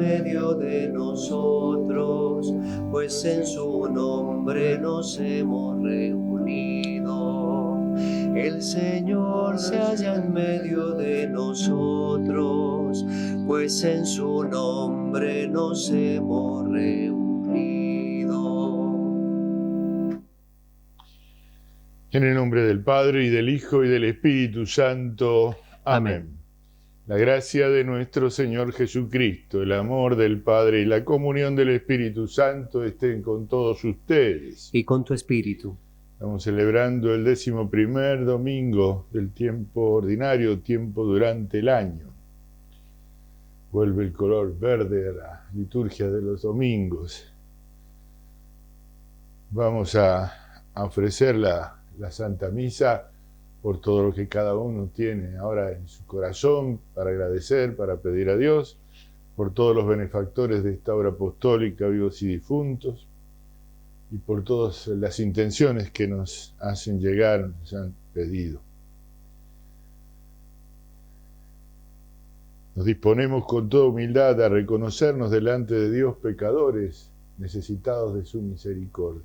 medio de nosotros, pues en su nombre nos hemos reunido. El Señor se halla en medio de nosotros, pues en su nombre nos hemos reunido. En el nombre del Padre, y del Hijo, y del Espíritu Santo. Amén. La gracia de nuestro Señor Jesucristo, el amor del Padre y la comunión del Espíritu Santo estén con todos ustedes. Y con tu espíritu. Estamos celebrando el 11º domingo del tiempo ordinario, tiempo durante el año. Vuelve el color verde a la liturgia de los domingos. Vamos a ofrecer la Santa Misa por todo lo que cada uno tiene ahora en su corazón, para agradecer, para pedir a Dios, por todos los benefactores de esta obra apostólica, vivos y difuntos, y por todas las intenciones que nos hacen llegar, nos han pedido. Nos disponemos con toda humildad a reconocernos delante de Dios pecadores, necesitados de su misericordia.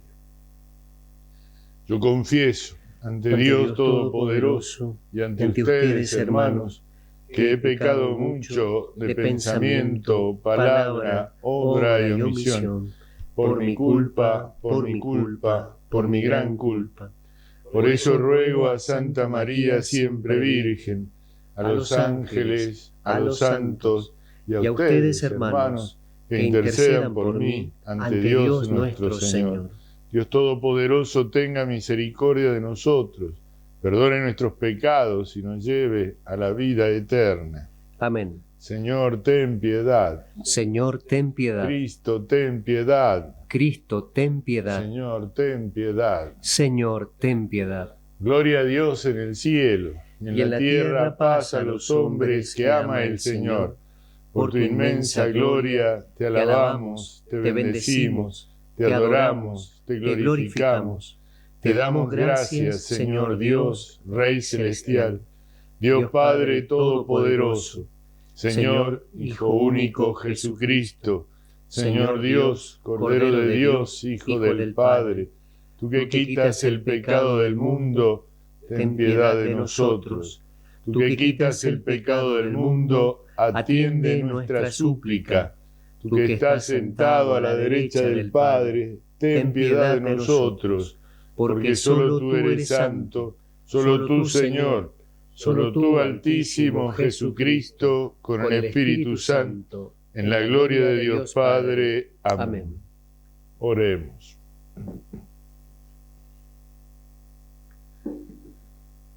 Yo confieso ante Dios Todopoderoso y ante ustedes, hermanos, que he pecado mucho de pensamiento, palabra, obra y omisión, por mi culpa, por mi gran culpa. Por eso ruego a Santa María, siempre Virgen, a los ángeles, a los santos y a ustedes, hermanos, que intercedan por mí ante Dios nuestro Señor. Dios Todopoderoso tenga misericordia de nosotros, perdone nuestros pecados y nos lleve a la vida eterna. Amén. Señor, ten piedad. Señor, ten piedad. Cristo, ten piedad. Cristo, ten piedad. Señor, ten piedad. Señor, ten piedad. Gloria a Dios en el cielo, y en la tierra paz a los hombres que ama el Señor. Por tu inmensa gloria te alabamos, te bendecimos, te adoramos, te glorificamos. Te damos gracias, Señor Dios, Rey celestial, Dios Padre todopoderoso, Señor Hijo único Jesucristo, Señor Dios, Cordero de Dios, Hijo del Padre, tú que quitas el pecado del mundo, ten piedad de nosotros. Tú que quitas el pecado del mundo, atiende nuestra súplica. Tú que estás sentado a la derecha del Padre, ten piedad de nosotros, porque solo tú eres santo, solo tú, Señor, solo tú, Altísimo Jesucristo, con el Espíritu Santo, en la gloria de Dios Padre. Amén. Oremos.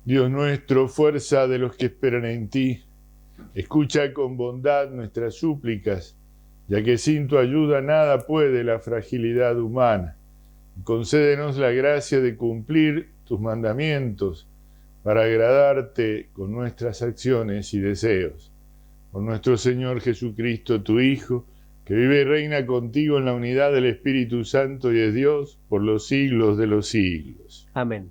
Dios nuestro, fuerza de los que esperan en ti, escucha con bondad nuestras súplicas, ya que sin tu ayuda nada puede la fragilidad humana. Concédenos la gracia de cumplir tus mandamientos para agradarte con nuestras acciones y deseos. Por nuestro Señor Jesucristo, tu Hijo, que vive y reina contigo en la unidad del Espíritu Santo y es Dios por los siglos de los siglos. Amén.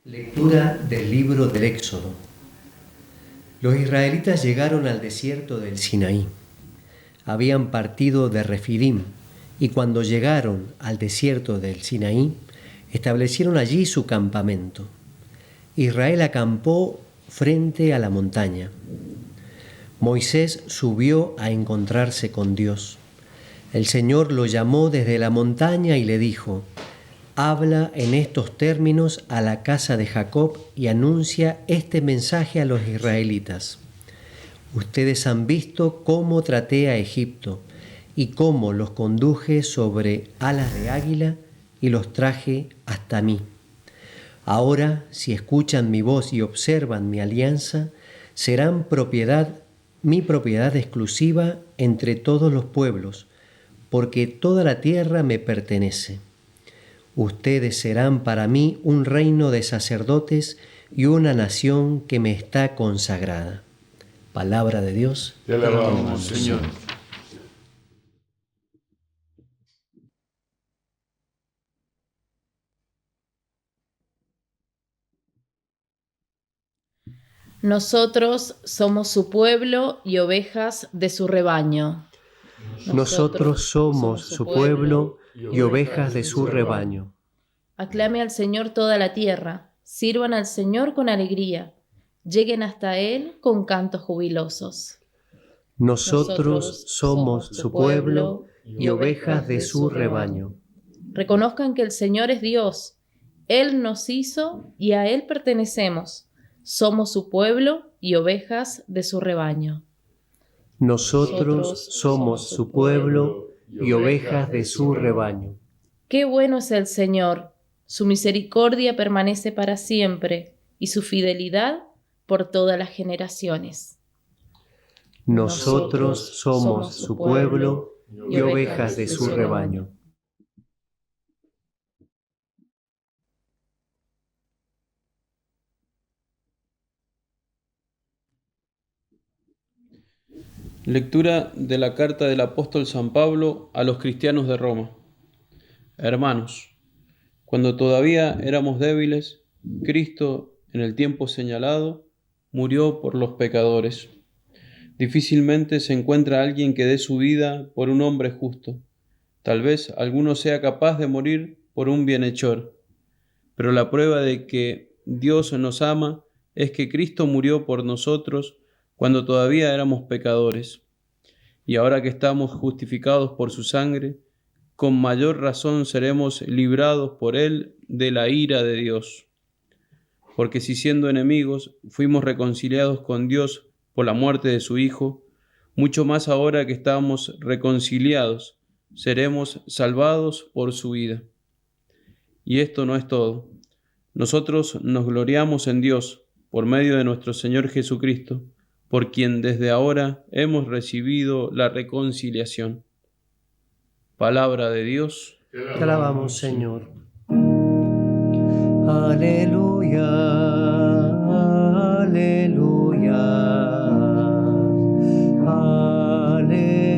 Lectura del libro del Éxodo. Los israelitas llegaron al desierto del Sinaí. Habían partido de Refidim y cuando llegaron al desierto del Sinaí, establecieron allí su campamento. Israel acampó frente a la montaña. Moisés subió a encontrarse con Dios. El Señor lo llamó desde la montaña y le dijo: habla en estos términos a la casa de Jacob y anuncia este mensaje a los israelitas. Ustedes han visto cómo traté a Egipto y cómo los conduje sobre alas de águila y los traje hasta mí. Ahora, si escuchan mi voz y observan mi alianza, serán mi propiedad exclusiva entre todos los pueblos, porque toda la tierra me pertenece. Ustedes serán para mí un reino de sacerdotes y una nación que me está consagrada. Palabra de Dios. Te alabamos, Señor. Nosotros somos su pueblo y ovejas de su rebaño. Nosotros somos su pueblo y ovejas de su rebaño. Aclame al Señor toda la tierra, sirvan al Señor con alegría, lleguen hasta Él con cantos jubilosos. Nosotros somos su pueblo y ovejas de su rebaño. Reconozcan que el Señor es Dios, Él nos hizo y a Él pertenecemos. Somos su pueblo y ovejas de su rebaño. Nosotros somos su pueblo y ovejas de su rebaño. Qué bueno es el Señor, su misericordia permanece para siempre y su fidelidad por todas las generaciones. Nosotros somos su pueblo y ovejas de su rebaño. Lectura de la carta del apóstol San Pablo a los cristianos de Roma. Hermanos, cuando todavía éramos débiles, Cristo, en el tiempo señalado, murió por los pecadores. Difícilmente se encuentra alguien que dé su vida por un hombre justo. Tal vez alguno sea capaz de morir por un bienhechor. Pero la prueba de que Dios nos ama es que Cristo murió por nosotros cuando todavía éramos pecadores. Y ahora que estamos justificados por su sangre, con mayor razón seremos librados por Él de la ira de Dios. Porque si siendo enemigos fuimos reconciliados con Dios por la muerte de su Hijo, mucho más ahora que estamos reconciliados, seremos salvados por su vida. Y esto no es todo. Nosotros nos gloriamos en Dios por medio de nuestro Señor Jesucristo, por quien desde ahora hemos recibido la reconciliación. Palabra de Dios. Te alabamos, Señor. Aleluya, aleluya, aleluya.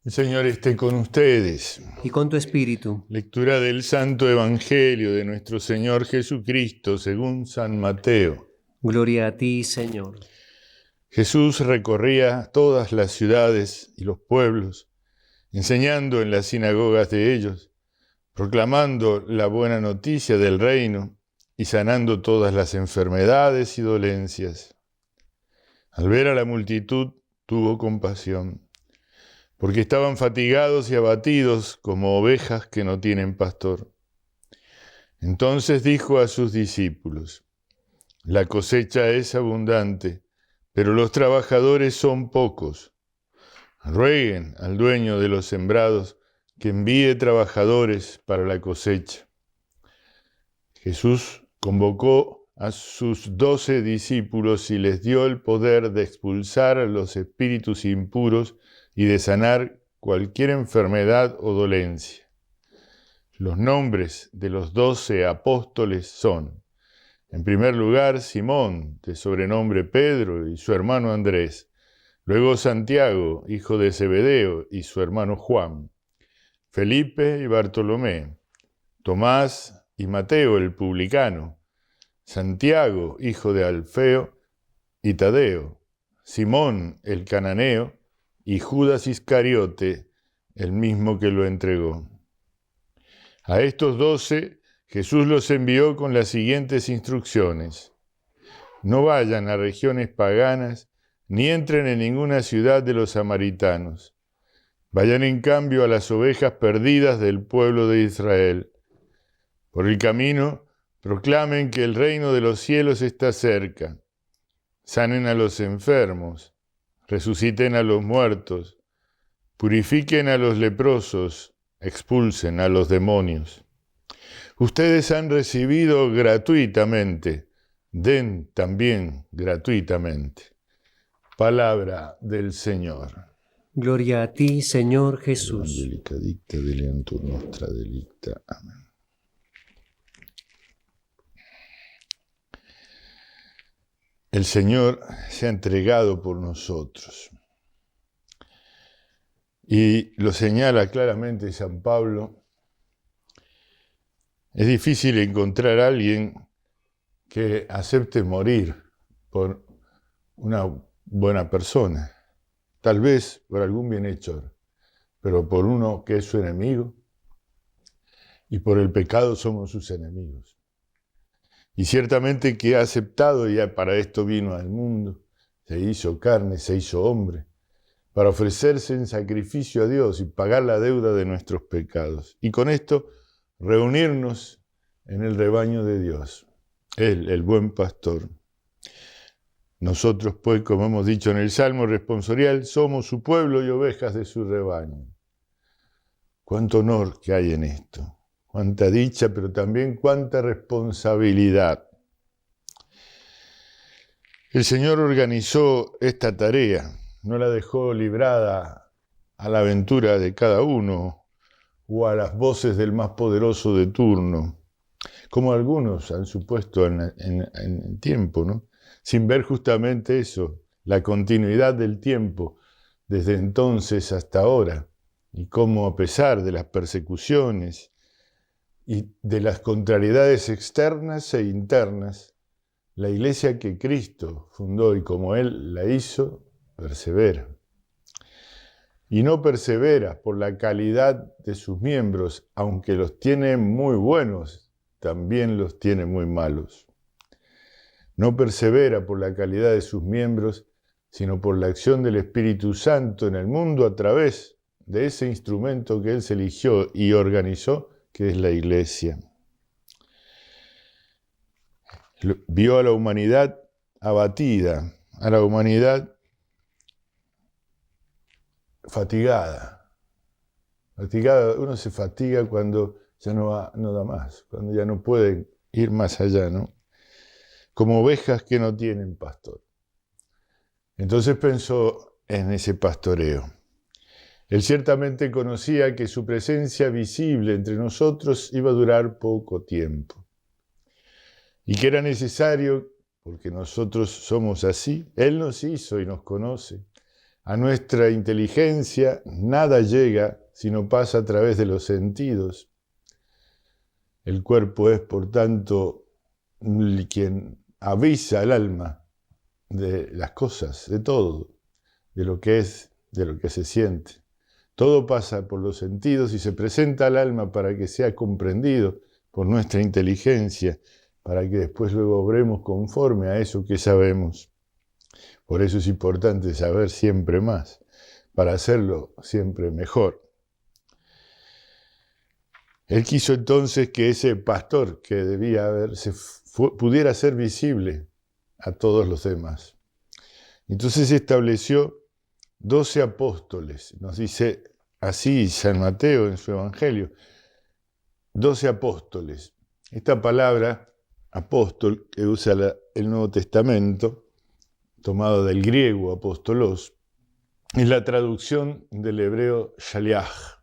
El Señor esté con ustedes. Y con tu espíritu. Lectura del Santo Evangelio de nuestro Señor Jesucristo según San Mateo. Gloria a ti, Señor. Jesús recorría todas las ciudades y los pueblos, enseñando en las sinagogas de ellos, proclamando la buena noticia del reino y sanando todas las enfermedades y dolencias. Al ver a la multitud, tuvo compasión, porque estaban fatigados y abatidos como ovejas que no tienen pastor. Entonces dijo a sus discípulos: La cosecha es abundante, pero los trabajadores son pocos. Rueguen al dueño de los sembrados que envíe trabajadores para la cosecha. Jesús convocó a sus 12 discípulos y les dio el poder de expulsar a los espíritus impuros y de sanar cualquier enfermedad o dolencia. Los nombres de los 12 apóstoles son: en primer lugar, Simón, de sobrenombre Pedro, y su hermano Andrés. Luego Santiago, hijo de Zebedeo, y su hermano Juan. Felipe y Bartolomé. Tomás y Mateo el publicano. Santiago, hijo de Alfeo, y Tadeo. Simón el cananeo, y Judas Iscariote, el mismo que lo entregó. A estos 12 Jesús los envió con las siguientes instrucciones: no vayan a regiones paganas, ni entren en ninguna ciudad de los samaritanos. Vayan en cambio a las ovejas perdidas del pueblo de Israel. Por el camino, proclamen que el reino de los cielos está cerca. Sanen a los enfermos, resuciten a los muertos, purifiquen a los leprosos, expulsen a los demonios. Ustedes han recibido gratuitamente, den también gratuitamente. Palabra del Señor. Gloria a ti, Señor Jesús. Angelica dicta deleantur nostra delicta. Amén. El Señor se ha entregado por nosotros. Y lo señala claramente San Pablo Es difícil encontrar a alguien que acepte morir por una buena persona, tal vez por algún bienhechor, pero por uno que es su enemigo, y por el pecado somos sus enemigos. Y ciertamente que ha aceptado, y para esto vino al mundo, se hizo carne, se hizo hombre, para ofrecerse en sacrificio a Dios y pagar la deuda de nuestros pecados. Y con esto reunirnos en el rebaño de Dios, Él, el buen pastor. Nosotros, pues, como hemos dicho en el Salmo responsorial, somos su pueblo y ovejas de su rebaño. Cuánto honor que hay en esto, cuánta dicha, pero también cuánta responsabilidad. El Señor organizó esta tarea, no la dejó librada a la aventura de cada uno o a las voces del más poderoso de turno, como algunos han supuesto en el tiempo, ¿no? Sin ver justamente eso, la continuidad del tiempo desde entonces hasta ahora, y cómo a pesar de las persecuciones y de las contrariedades externas e internas, la iglesia que Cristo fundó y como Él la hizo, persevera. Y no persevera por la calidad de sus miembros, aunque los tiene muy buenos, también los tiene muy malos. No persevera por la calidad de sus miembros, sino por la acción del Espíritu Santo en el mundo a través de ese instrumento que Él se eligió y organizó, que es la iglesia. Vio a la humanidad abatida, a la humanidad fatigada. Uno se fatiga cuando ya no da más, cuando ya no puede ir más allá, ¿no? Como ovejas que no tienen pastor. Entonces pensó en ese pastoreo. Él ciertamente conocía que su presencia visible entre nosotros iba a durar poco tiempo. Y que era necesario, porque nosotros somos así, Él nos hizo y nos conoce. A nuestra inteligencia nada llega si no pasa a través de los sentidos. El cuerpo es, por tanto, quien avisa al alma de las cosas, de todo, de lo que es, de lo que se siente. Todo pasa por los sentidos y se presenta al alma para que sea comprendido por nuestra inteligencia, para que después luego obremos conforme a eso que sabemos. Por eso es importante saber siempre más, para hacerlo siempre mejor. Él quiso entonces que ese pastor que debía haberse pudiera ser visible a todos los demás. Entonces estableció 12 apóstoles, nos dice así San Mateo en su Evangelio, 12 apóstoles. Esta palabra, apóstol, que usa el Nuevo Testamento, tomado del griego apóstolos, es la traducción del hebreo shaliach.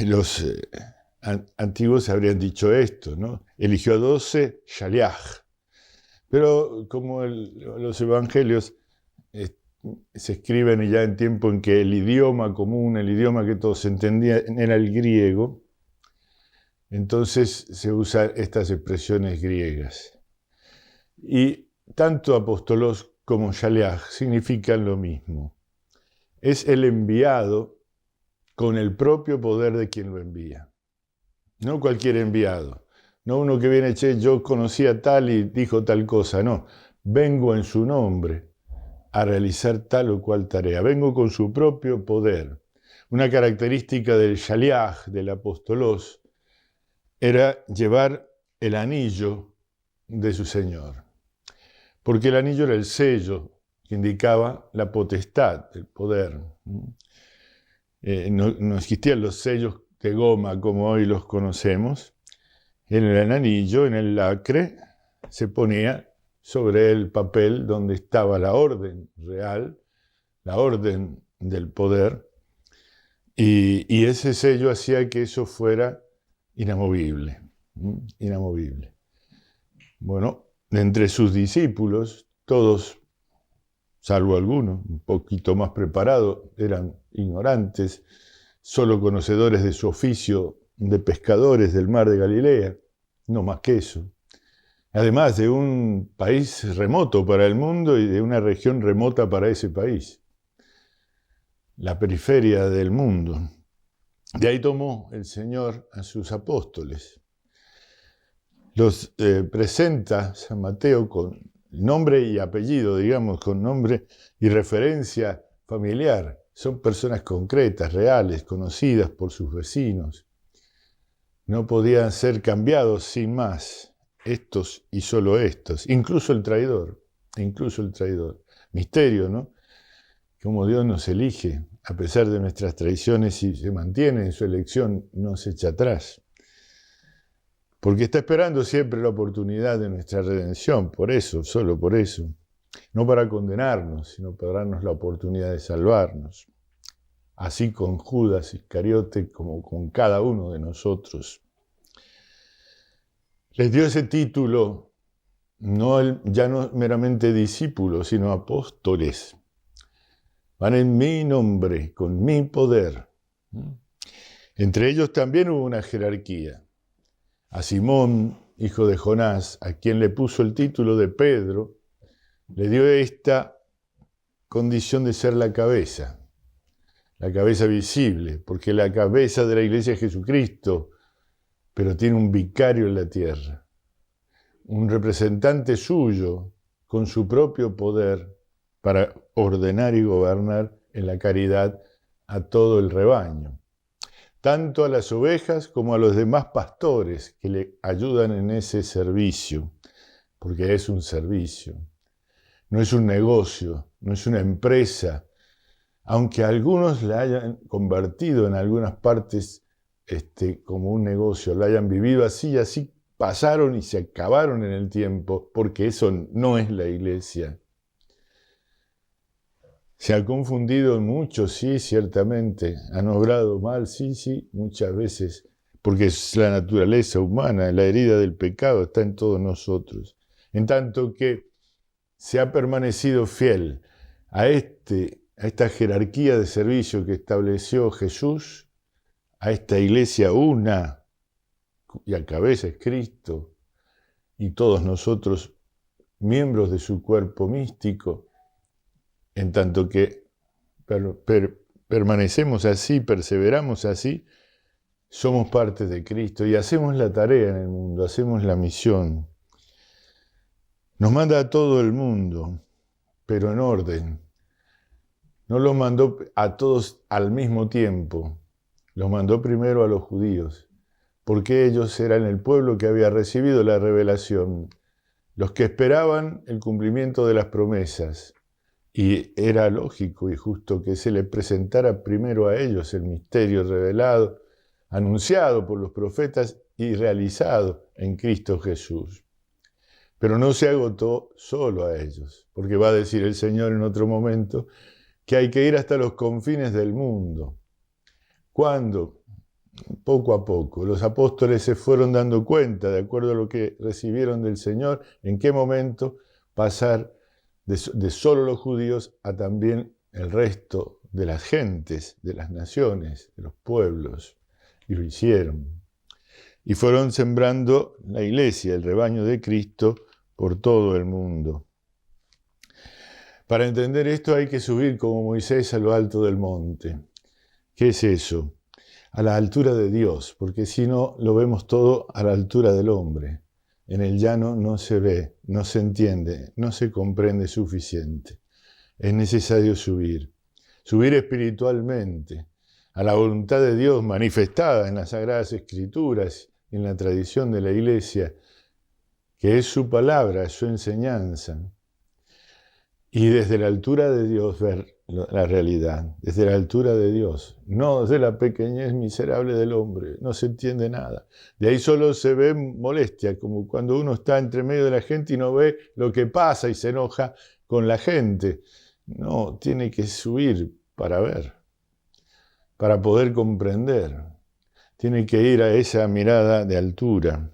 Los antiguos habrían dicho esto, ¿no? Eligió a 12 shaliach. Pero como los evangelios se escriben ya en tiempo en que el idioma común, el idioma que todos entendían era el griego, entonces se usan estas expresiones griegas. Y tanto apóstolos como shaliach significan lo mismo. Es el enviado con el propio poder de quien lo envía. No cualquier enviado. No uno que viene, yo conocía tal y dijo tal cosa. No, vengo en su nombre a realizar tal o cual tarea. Vengo con su propio poder. Una característica del shaliach, del apostolos, era llevar el anillo de su Señor. Porque el anillo era el sello que indicaba la potestad, el poder. No existían los sellos de goma como hoy los conocemos. En el anillo, en el lacre, se ponía sobre el papel donde estaba la orden real, la orden del poder, y ese sello hacía que eso fuera inamovible, inamovible. Bueno, entre sus discípulos, todos, salvo algunos, un poquito más preparados, eran ignorantes, solo conocedores de su oficio de pescadores del mar de Galilea, no más que eso. Además de un país remoto para el mundo y de una región remota para ese país, la periferia del mundo. De ahí tomó el Señor a sus apóstoles. Los presenta San Mateo con nombre y apellido, digamos, con nombre y referencia familiar. Son personas concretas, reales, conocidas por sus vecinos. No podían ser cambiados sin más, estos y solo estos, incluso el traidor. Misterio, ¿no? Cómo Dios nos elige, a pesar de nuestras traiciones, y se mantiene en su elección, no se echa atrás. Porque está esperando siempre la oportunidad de nuestra redención, por eso, solo por eso. No para condenarnos, sino para darnos la oportunidad de salvarnos. Así con Judas Iscariote como con cada uno de nosotros. Les dio ese título, ya no meramente discípulos, sino apóstoles. Van en mi nombre, con mi poder. Entre ellos también hubo una jerarquía. A Simón, hijo de Jonás, a quien le puso el título de Pedro, le dio esta condición de ser la cabeza visible, porque la cabeza de la Iglesia es Jesucristo, pero tiene un vicario en la tierra, un representante suyo con su propio poder para ordenar y gobernar en la caridad a todo el rebaño, tanto a las ovejas como a los demás pastores que le ayudan en ese servicio, porque es un servicio, no es un negocio, no es una empresa, aunque algunos la hayan convertido en algunas partes como un negocio, lo hayan vivido así y así pasaron y se acabaron en el tiempo, porque eso no es la Iglesia. Se ha confundido mucho, sí, ciertamente. Han obrado mal, sí, muchas veces, porque es la naturaleza humana, la herida del pecado está en todos nosotros. En tanto que se ha permanecido fiel a esta jerarquía de servicio que estableció Jesús, a esta iglesia una, y a cabeza es Cristo, y todos nosotros miembros de su cuerpo místico, en tanto que permanecemos así, perseveramos así, somos parte de Cristo y hacemos la tarea en el mundo, hacemos la misión. Nos manda a todo el mundo, pero en orden. No los mandó a todos al mismo tiempo, los mandó primero a los judíos, porque ellos eran el pueblo que había recibido la revelación, los que esperaban el cumplimiento de las promesas. Y era lógico y justo que se les presentara primero a ellos el misterio revelado, anunciado por los profetas y realizado en Cristo Jesús. Pero no se agotó solo a ellos, porque va a decir el Señor en otro momento que hay que ir hasta los confines del mundo. ¿Cuándo? Poco a poco. Los apóstoles se fueron dando cuenta, de acuerdo a lo que recibieron del Señor, en qué momento pasar de solo los judíos a también el resto de las gentes, de las naciones, de los pueblos. Y lo hicieron. Y fueron sembrando la iglesia, el rebaño de Cristo, por todo el mundo. Para entender esto hay que subir como Moisés a lo alto del monte. ¿Qué es eso? A la altura de Dios, porque si no lo vemos todo a la altura del hombre. En el llano no se ve, no se entiende, no se comprende suficiente. Es necesario subir espiritualmente, a la voluntad de Dios manifestada en las Sagradas Escrituras, en la tradición de la Iglesia, que es su palabra, es su enseñanza. Y desde la altura de Dios ver la realidad, desde la altura de Dios, no desde la pequeñez miserable del hombre, no se entiende nada. De ahí solo se ve molestia, como cuando uno está entre medio de la gente y no ve lo que pasa y se enoja con la gente. No, tiene que subir para ver, para poder comprender. Tiene que ir a esa mirada de altura,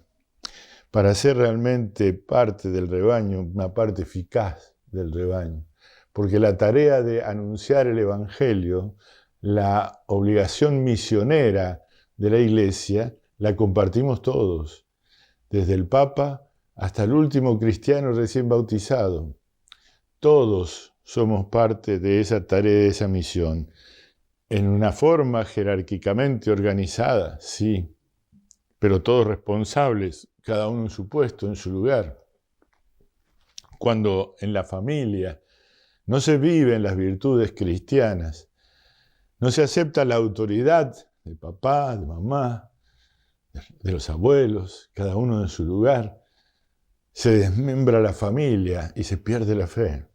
para ser realmente parte del rebaño, una parte eficaz del rebaño. Porque la tarea de anunciar el Evangelio, la obligación misionera de la Iglesia la compartimos todos, desde el Papa hasta el último cristiano recién bautizado. Todos somos parte de esa tarea, de esa misión, en una forma jerárquicamente organizada, sí, pero todos responsables, cada uno en su puesto, en su lugar. Cuando en la familia no se viven las virtudes cristianas, no se acepta la autoridad de papá, de mamá, de los abuelos, cada uno en su lugar, se desmembra la familia y se pierde la fe.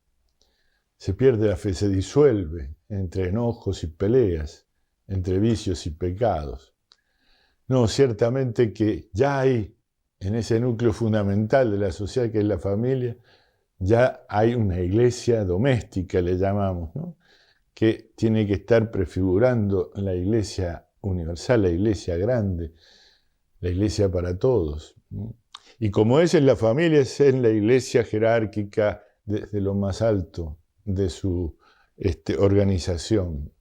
Se pierde la fe, se disuelve entre enojos y peleas, entre vicios y pecados. No, ciertamente que ya hay en ese núcleo fundamental de la sociedad que es la familia, ya hay una iglesia doméstica, le llamamos, ¿no? Que tiene que estar prefigurando la iglesia universal, la iglesia grande, la iglesia para todos. Y como es en la familia, es en la iglesia jerárquica desde lo más alto de su organización.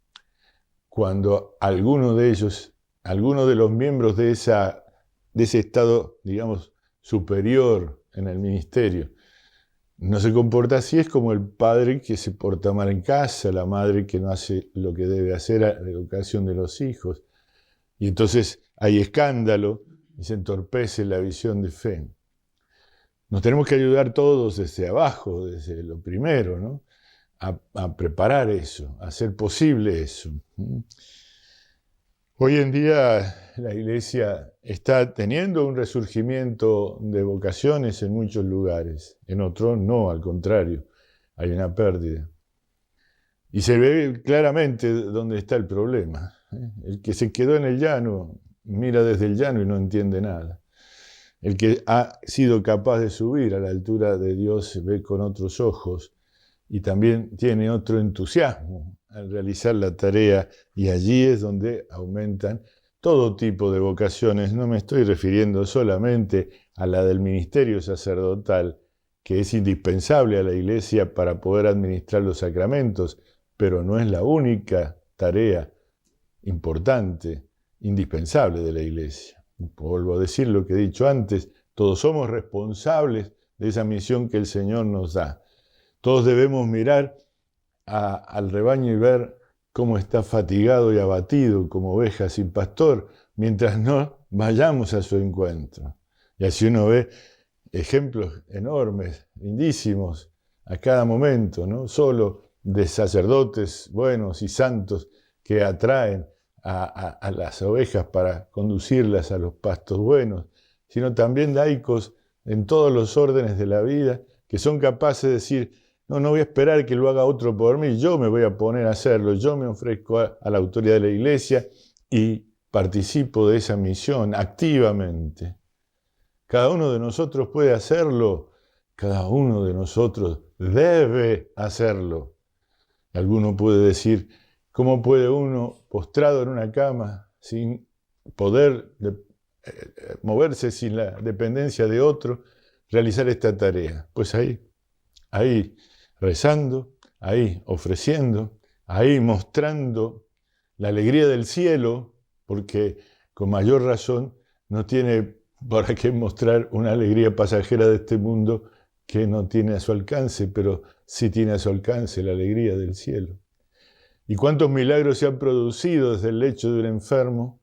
Cuando alguno de ellos, alguno de los miembros de ese estado, digamos, superior en el ministerio, no se comporta así, es como el padre que se porta mal en casa, la madre que no hace lo que debe hacer a la educación de los hijos. Y entonces hay escándalo y se entorpece la visión de fe. Nos tenemos que ayudar todos desde abajo, desde lo primero, ¿no? A preparar eso, a hacer posible eso. Hoy en día la Iglesia está teniendo un resurgimiento de vocaciones en muchos lugares, en otros no, al contrario, hay una pérdida. Y se ve claramente dónde está el problema. El que se quedó en el llano mira desde el llano y no entiende nada. El que ha sido capaz de subir a la altura de Dios ve con otros ojos y también tiene otro entusiasmo al realizar la tarea, y allí es donde aumentan todo tipo de vocaciones. No me estoy refiriendo solamente a la del ministerio sacerdotal, que es indispensable a la Iglesia para poder administrar los sacramentos, pero no es la única tarea importante, indispensable de la Iglesia. Vuelvo a decir lo que he dicho antes, todos somos responsables de esa misión que el Señor nos da. Todos debemos mirar al rebaño y ver cómo está fatigado y abatido como oveja sin pastor, mientras no vayamos a su encuentro. Y así uno ve ejemplos enormes, lindísimos, a cada momento, no solo de sacerdotes buenos y santos que atraen a las ovejas para conducirlas a los pastos buenos, sino también laicos en todos los órdenes de la vida que son capaces de decir: no voy a esperar que lo haga otro por mí, yo me voy a poner a hacerlo, yo me ofrezco a la autoridad de la Iglesia y participo de esa misión activamente. Cada uno de nosotros puede hacerlo, cada uno de nosotros debe hacerlo. Alguno puede decir: ¿cómo puede uno, postrado en una cama, sin poder moverse, sin la dependencia de otro, realizar esta tarea? Pues ahí rezando, ahí ofreciendo, ahí mostrando la alegría del cielo, porque con mayor razón no tiene para qué mostrar una alegría pasajera de este mundo que no tiene a su alcance, pero sí tiene a su alcance la alegría del cielo. ¿Y cuántos milagros se han producido desde el lecho de un enfermo,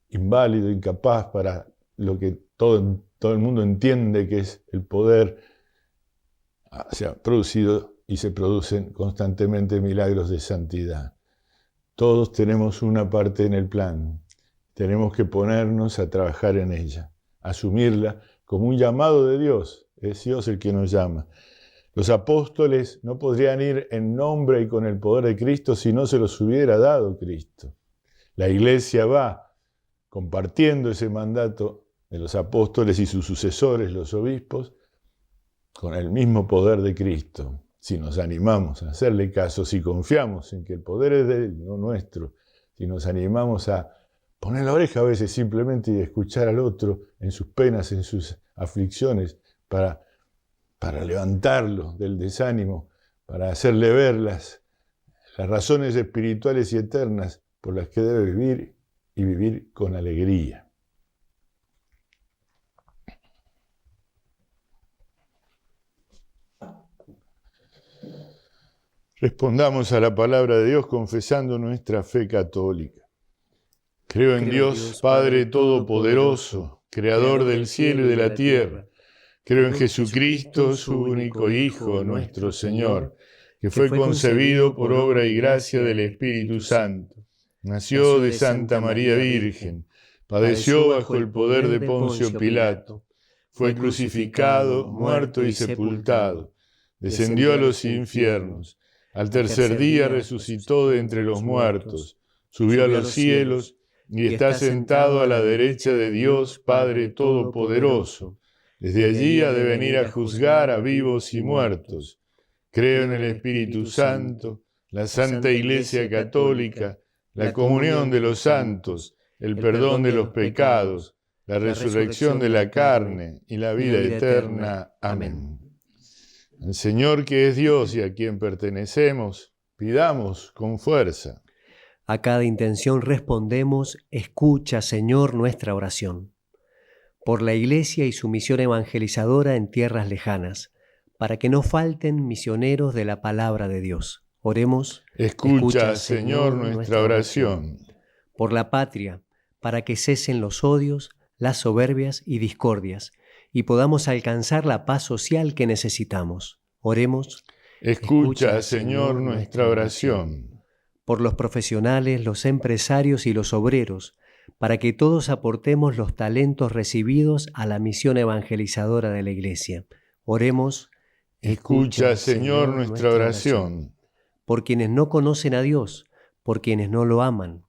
inválido, incapaz para lo que todo el mundo entiende que es el poder? Se ha producido y se producen constantemente milagros de santidad. Todos tenemos una parte en el plan. Tenemos que ponernos a trabajar en ella, asumirla como un llamado de Dios. Es Dios el que nos llama. Los apóstoles no podrían ir en nombre y con el poder de Cristo si no se los hubiera dado Cristo. La Iglesia va compartiendo ese mandato de los apóstoles y sus sucesores, los obispos, con el mismo poder de Cristo. Si nos animamos a hacerle caso, si confiamos en que el poder es de Él, no nuestro, si nos animamos a poner la oreja a veces simplemente y escuchar al otro en sus penas, en sus aflicciones, para levantarlo del desánimo, para hacerle ver las razones espirituales y eternas por las que debe vivir y vivir con alegría. Respondamos a la palabra de Dios confesando nuestra fe católica. Creo en Dios, Padre Todopoderoso, Creador del cielo y de la tierra. Creo en Jesucristo, su único Hijo, nuestro Señor, que fue concebido por obra y gracia del Espíritu Santo. Nació de Santa María Virgen, padeció bajo el poder de Poncio Pilato, fue crucificado, muerto y sepultado, descendió a los infiernos, al tercer día resucitó de entre los muertos, subió a los cielos y está sentado a la derecha de Dios Padre Todopoderoso. Desde allí ha de venir a juzgar a vivos y muertos. Creo en el Espíritu Santo, la Santa Iglesia Católica, la comunión de los santos, el perdón de los pecados, la resurrección de la carne y la vida eterna. Amén. Al Señor que es Dios y a quien pertenecemos, pidamos con fuerza. A cada intención respondemos: escucha, Señor, nuestra oración. Por la Iglesia y su misión evangelizadora en tierras lejanas, para que no falten misioneros de la palabra de Dios. Oremos. Escucha, Señor, nuestra oración. Por la patria, para que cesen los odios, las soberbias y discordias, y podamos alcanzar la paz social que necesitamos. Oremos. Escucha, Señor, nuestra oración. Por los profesionales, los empresarios y los obreros, para que todos aportemos los talentos recibidos a la misión evangelizadora de la Iglesia. Oremos. Escucha, Señor, nuestra oración. Por quienes no conocen a Dios, por quienes no lo aman,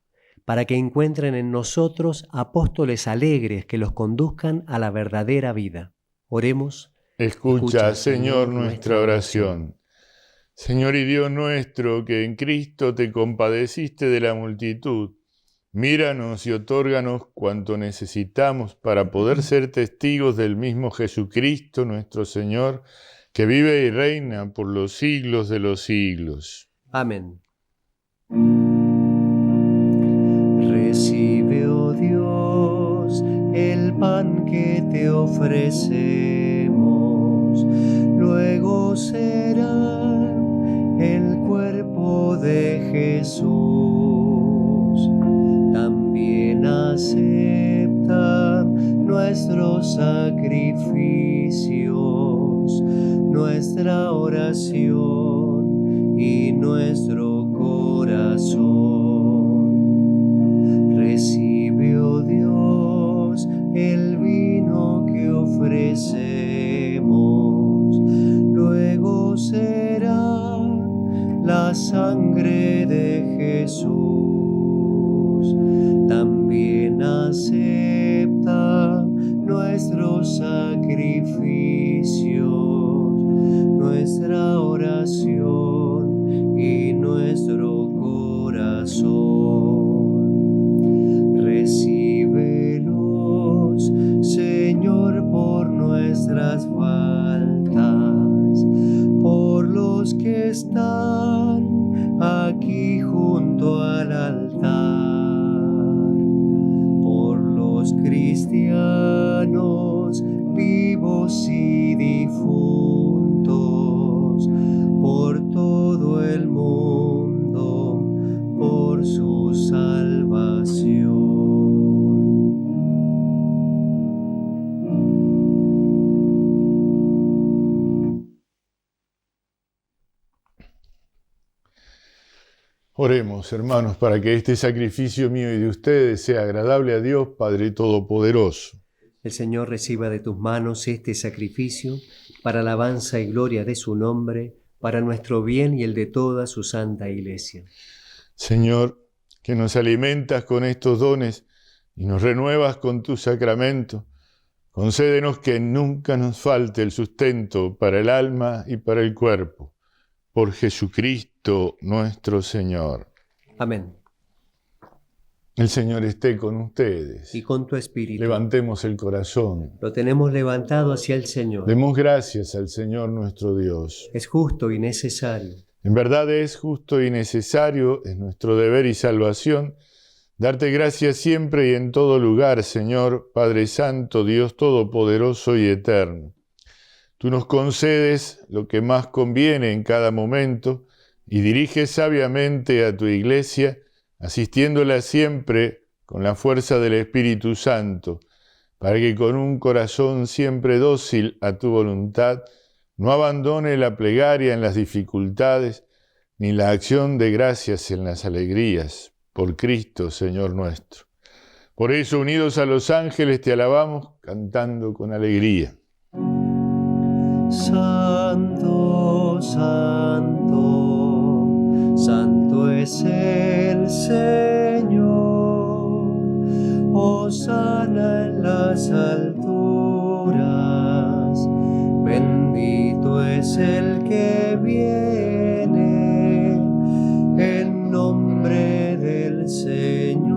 para que encuentren en nosotros apóstoles alegres que los conduzcan a la verdadera vida. Oremos. Escucha, Señor, nuestra oración. Señor y Dios nuestro, que en Cristo te compadeciste de la multitud, míranos y otórganos cuanto necesitamos para poder ser testigos del mismo Jesucristo, nuestro Señor, que vive y reina por los siglos de los siglos. Amén. Recibe, oh Dios, el pan que te ofrecemos, luego será el cuerpo de Jesús. También acepta nuestros sacrificios, nuestra oración y nuestro corazón. Recibe, oh Dios, el vino que ofrecemos, luego será la sangre de Jesús. También acepta nuestros sacrificios, nuestra oración y nuestro corazón. Recíbelos, Señor, por nuestras faltas, por los que están aquí junto al altar, por los cristianos vivos y difuntos, por todo el mundo, por su salvación. Oremos, hermanos, para que este sacrificio mío y de ustedes sea agradable a Dios, Padre Todopoderoso. El Señor reciba de tus manos este sacrificio para alabanza y gloria de su nombre, para nuestro bien y el de toda su santa Iglesia. Señor, que nos alimentas con estos dones y nos renuevas con tu sacramento, concédenos que nunca nos falte el sustento para el alma y para el cuerpo. Por Jesucristo nuestro Señor. Amén. El Señor esté con ustedes. Y con tu espíritu. Levantemos el corazón. Lo tenemos levantado hacia el Señor. Demos gracias al Señor nuestro Dios. Es justo y necesario. En verdad es justo y necesario, es nuestro deber y salvación, Darte gracias siempre y en todo lugar, Señor, Padre Santo, Dios Todopoderoso y Eterno. Tú nos concedes lo que más conviene en cada momento y diriges sabiamente a tu Iglesia, asistiéndola siempre con la fuerza del Espíritu Santo, para que con un corazón siempre dócil a tu voluntad, no abandone la plegaria en las dificultades, ni la acción de gracias en las alegrías, por Cristo, Señor nuestro. Por eso, unidos a los ángeles, te alabamos, cantando con alegría. Santo, santo, santo es el Señor. Hosana en las alturas. Bendito es el que viene en nombre del Señor.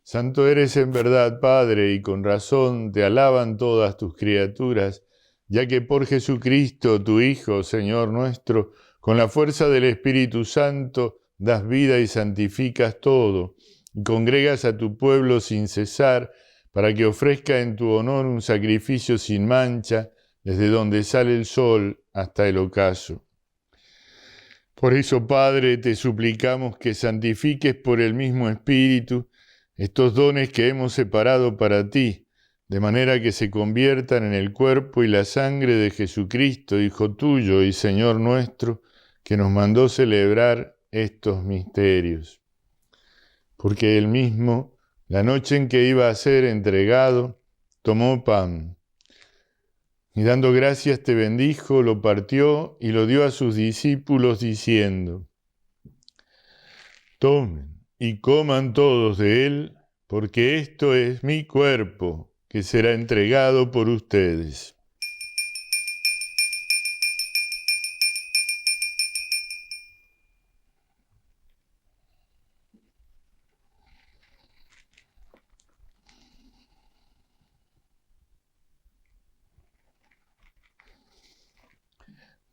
Santo eres en verdad, Padre, y con razón te alaban todas tus criaturas, ya que por Jesucristo, tu Hijo, Señor nuestro, con la fuerza del Espíritu Santo, das vida y santificas todo, y congregas a tu pueblo sin cesar, para que ofrezca en tu honor un sacrificio sin mancha, desde donde sale el sol hasta el ocaso. Por eso, Padre, te suplicamos que santifiques por el mismo Espíritu estos dones que hemos separado para ti, de manera que se conviertan en el cuerpo y la sangre de Jesucristo, Hijo tuyo y Señor nuestro, que nos mandó celebrar estos misterios. Porque él mismo, la noche en que iba a ser entregado, tomó pan, y dando gracias te bendijo, lo partió y lo dio a sus discípulos diciendo: tomen y coman todos de él, porque esto es mi cuerpo, que será entregado por ustedes.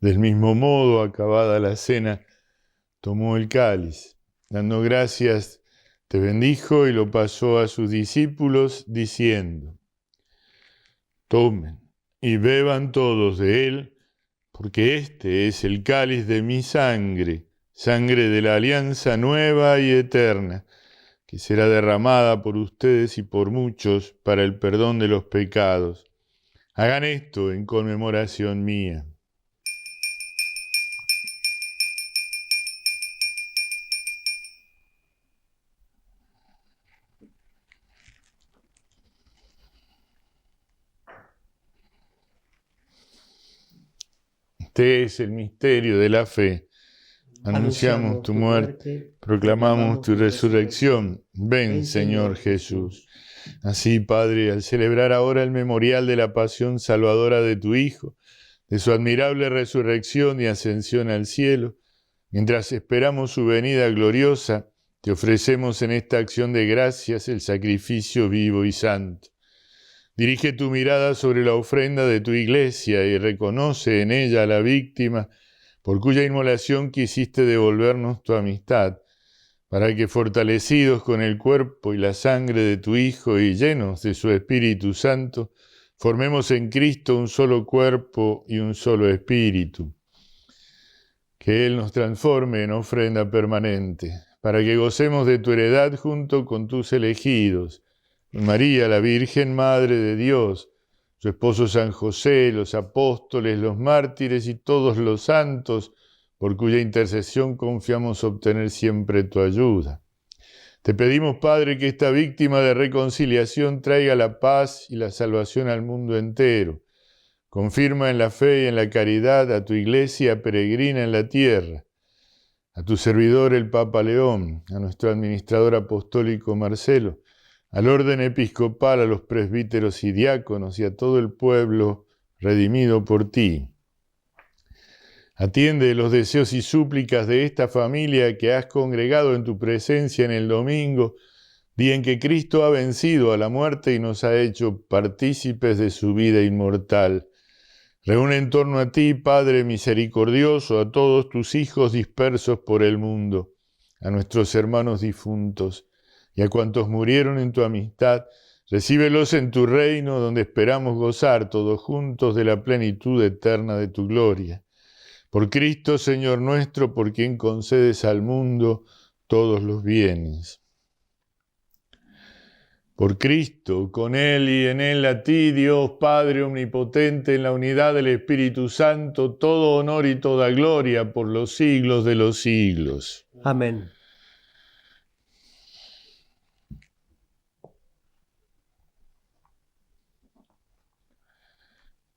Del mismo modo, acabada la cena, tomó el cáliz, dando gracias, te bendijo y lo pasó a sus discípulos, diciendo: tomen y beban todos de él, porque este es el cáliz de mi sangre, sangre de la alianza nueva y eterna, que será derramada por ustedes y por muchos para el perdón de los pecados. Hagan esto en conmemoración mía. Este es el misterio de la fe. Anunciamos tu muerte, proclamamos tu resurrección. Ven, Señor Jesús. Así, Padre, al celebrar ahora el memorial de la pasión salvadora de tu Hijo, de su admirable resurrección y ascensión al cielo, mientras esperamos su venida gloriosa, te ofrecemos en esta acción de gracias el sacrificio vivo y santo. Dirige tu mirada sobre la ofrenda de tu Iglesia y reconoce en ella a la víctima por cuya inmolación quisiste devolvernos tu amistad, para que, fortalecidos con el cuerpo y la sangre de tu Hijo y llenos de su Espíritu Santo, formemos en Cristo un solo cuerpo y un solo espíritu. Que Él nos transforme en ofrenda permanente, para que gocemos de tu heredad junto con tus elegidos, María, la Virgen Madre de Dios, su esposo San José, los apóstoles, los mártires y todos los santos, por cuya intercesión confiamos obtener siempre tu ayuda. Te pedimos, Padre, que esta víctima de reconciliación traiga la paz y la salvación al mundo entero. Confirma en la fe y en la caridad a tu Iglesia peregrina en la tierra, a tu servidor el Papa León, a nuestro administrador apostólico Marcelo, al orden episcopal, a los presbíteros y diáconos y a todo el pueblo redimido por ti. Atiende los deseos y súplicas de esta familia que has congregado en tu presencia en el domingo, día en que Cristo ha vencido a la muerte y nos ha hecho partícipes de su vida inmortal. Reúne en torno a ti, Padre misericordioso, a todos tus hijos dispersos por el mundo. a nuestros hermanos difuntos y a cuantos murieron en tu amistad, recíbelos en tu reino, donde esperamos gozar todos juntos de la plenitud eterna de tu gloria. Por Cristo, Señor nuestro, por quien concedes al mundo todos los bienes. Por Cristo, con Él y en Él, a ti, Dios Padre omnipotente, en la unidad del Espíritu Santo, todo honor y toda gloria por los siglos de los siglos. Amén.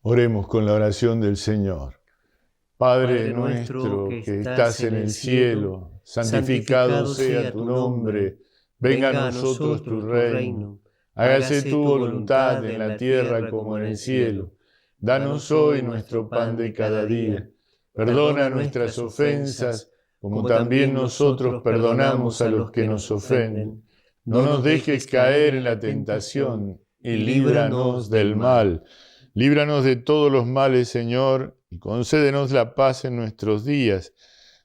Oremos con la oración del Señor. Padre nuestro que estás en el cielo, santificado sea tu nombre. Venga a nosotros tu reino. Hágase tu voluntad en la tierra como en el cielo. Danos hoy nuestro pan de cada día. Perdona nuestras ofensas, como también nosotros perdonamos a los que nos ofenden. No nos dejes caer en la tentación y líbranos del mal. Líbranos de todos los males, Señor, y concédenos la paz en nuestros días,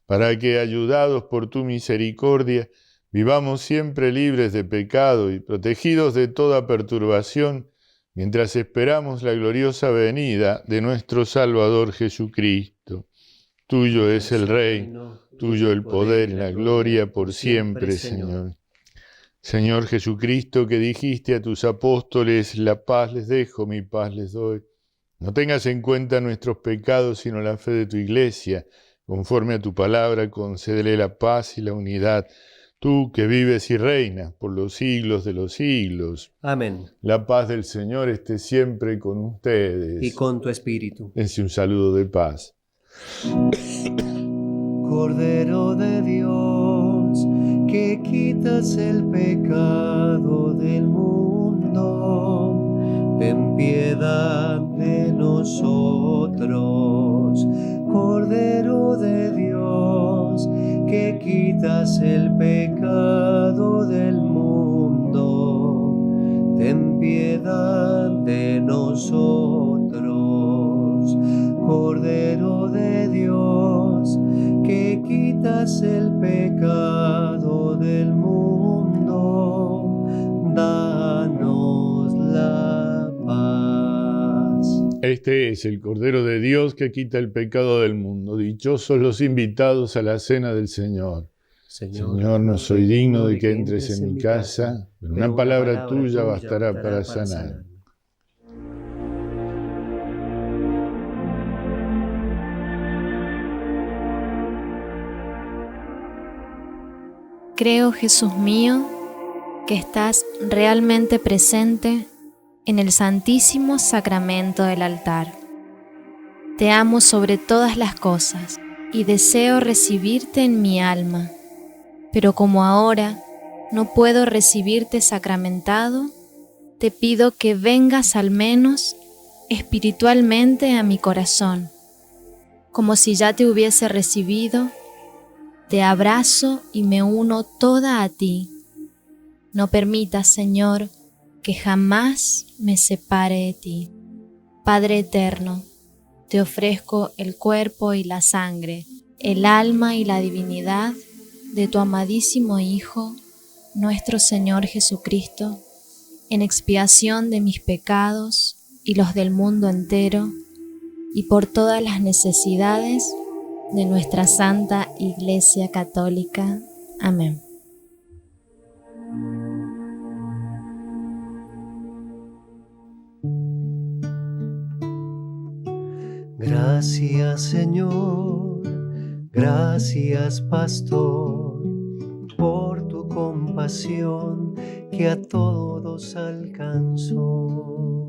para que, ayudados por tu misericordia, vivamos siempre libres de pecado y protegidos de toda perturbación, mientras esperamos la gloriosa venida de nuestro Salvador Jesucristo. Tuyo es el reino, tuyo el poder y la gloria por siempre, Señor. Señor Jesucristo, que dijiste a tus apóstoles, la paz les dejo, mi paz les doy. No tengas en cuenta nuestros pecados, sino la fe de tu Iglesia. Conforme a tu palabra, concédele la paz y la unidad. Tú que vives y reinas por los siglos de los siglos. Amén. La paz del Señor esté siempre con ustedes. Y con tu espíritu. Dense un saludo de paz. Cordero de Dios, que quitas el pecado del mundo, ten piedad de nosotros. Cordero de Dios, que quitas el pecado del mundo, ten piedad de nosotros. Cordero de Dios, que quitas el pecado del mundo, danos la paz. Este es el Cordero de Dios que quita el pecado del mundo. Dichosos los invitados a la cena del Señor. Señor, no soy digno de que entres en mi casa, pero una palabra tuya bastará para sanar. Creo, Jesús mío, que estás realmente presente en el Santísimo Sacramento del altar. Te amo sobre todas las cosas y deseo recibirte en mi alma, pero como ahora no puedo recibirte sacramentado, te pido que vengas al menos espiritualmente a mi corazón, como si ya te hubiese recibido. Te abrazo y me uno toda a ti. No permitas, Señor, que jamás me separe de ti. Padre eterno, te ofrezco el cuerpo y la sangre, el alma y la divinidad de tu amadísimo Hijo, nuestro Señor Jesucristo, en expiación de mis pecados y los del mundo entero, y por todas las necesidades de nuestra Santa Iglesia Católica. Amén. Gracias, Señor, gracias, Pastor, por tu compasión que a todos alcanzó.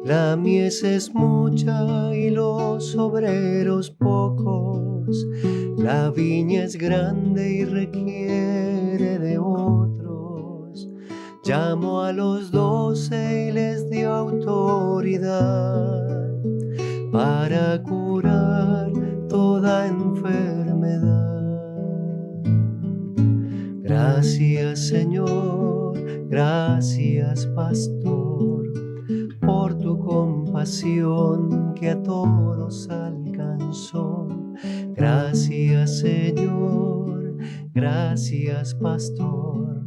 La mies es mucha y los obreros pocos, la viña es grande y requiere de otros. Llamó a los 12 y les dio autoridad para curar toda enfermedad. Gracias, Señor, gracias, Pastor, por tu compasión que a todos alcanzó. Gracias, Señor, Gracias, pastor,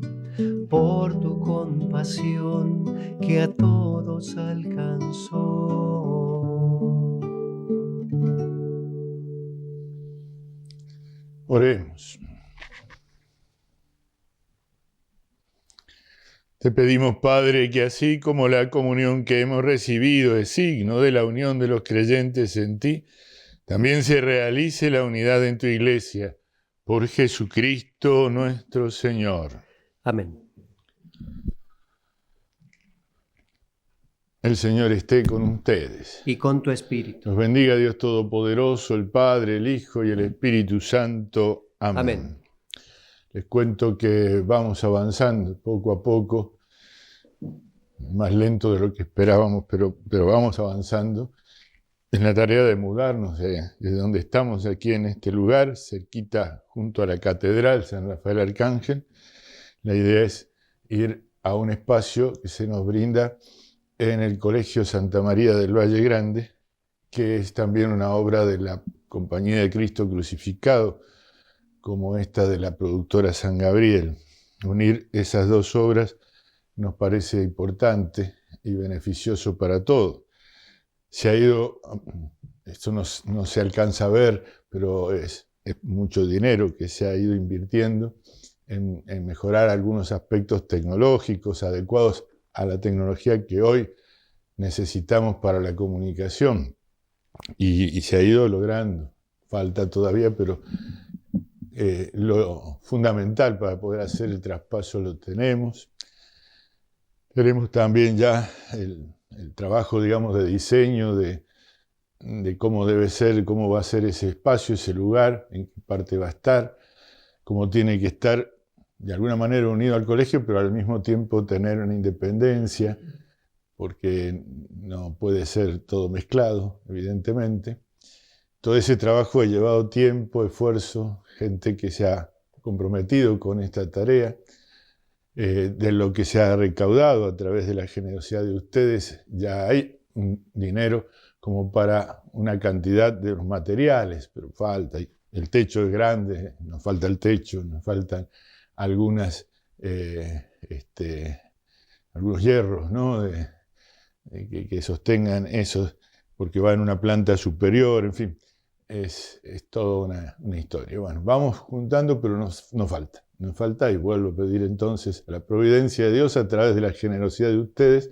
por tu compasión que a todos alcanzó. Oremos. Te pedimos, Padre, que así como la comunión que hemos recibido es signo de la unión de los creyentes en ti, también se realice la unidad en tu Iglesia, por Jesucristo nuestro Señor. Amén. El Señor esté con ustedes. Y con tu espíritu. Nos bendiga Dios Todopoderoso, el Padre, el Hijo y el Espíritu Santo. Amén. Amén. Les cuento que vamos avanzando poco a poco, más lento de lo que esperábamos, pero vamos avanzando en la tarea de mudarnos desde donde estamos aquí en este lugar, cerquita junto a la Catedral San Rafael Arcángel. La idea es ir a un espacio que se nos brinda en el Colegio Santa María del Valle Grande, que es también una obra de la Compañía de Cristo Crucificado, como esta de la productora San Gabriel. Unir esas dos obras nos parece importante y beneficioso para todos. Se ha ido, esto no se alcanza a ver, pero es mucho dinero que se ha ido invirtiendo en mejorar algunos aspectos tecnológicos adecuados a la tecnología que hoy necesitamos para la comunicación. Y se ha ido logrando. Falta todavía, pero lo fundamental para poder hacer el traspaso lo tenemos. Tenemos también ya el trabajo, digamos, de diseño de cómo debe ser, cómo va a ser ese espacio, ese lugar, en qué parte va a estar, cómo tiene que estar de alguna manera unido al colegio, pero al mismo tiempo tener una independencia, porque no puede ser todo mezclado, evidentemente. Todo ese trabajo ha llevado tiempo, esfuerzo, gente que se ha comprometido con esta tarea. De lo que se ha recaudado a través de la generosidad de ustedes, ya hay un dinero como para una cantidad de los materiales, pero falta. El techo es grande, nos falta el techo, nos faltan algunos hierros, ¿no? que sostengan eso, porque va en una planta superior, en fin. Es toda una historia. Bueno, vamos juntando, pero nos falta, y vuelvo a pedir entonces a la providencia de Dios a través de la generosidad de ustedes,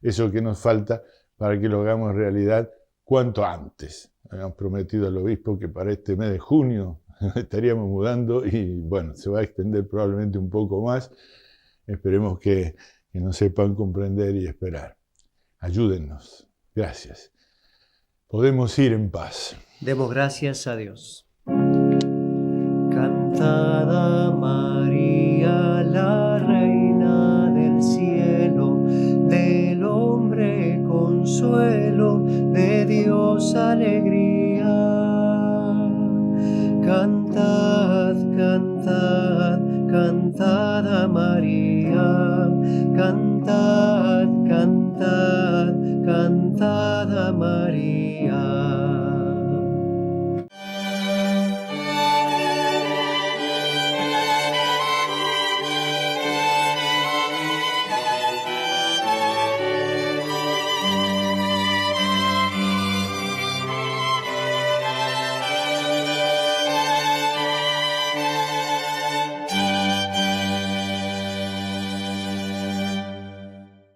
eso que nos falta para que lo hagamos realidad cuanto antes. Habíamos prometido al obispo que para este mes de junio estaríamos mudando y bueno, se va a extender probablemente un poco más. Esperemos que nos sepan comprender y esperar. Ayúdennos. Gracias. Podemos ir en paz. Demos gracias a Dios. Cantad a María, la Reina del cielo, del hombre consuelo, de Dios alegría. Cantad, cantad, cantad a María, cantad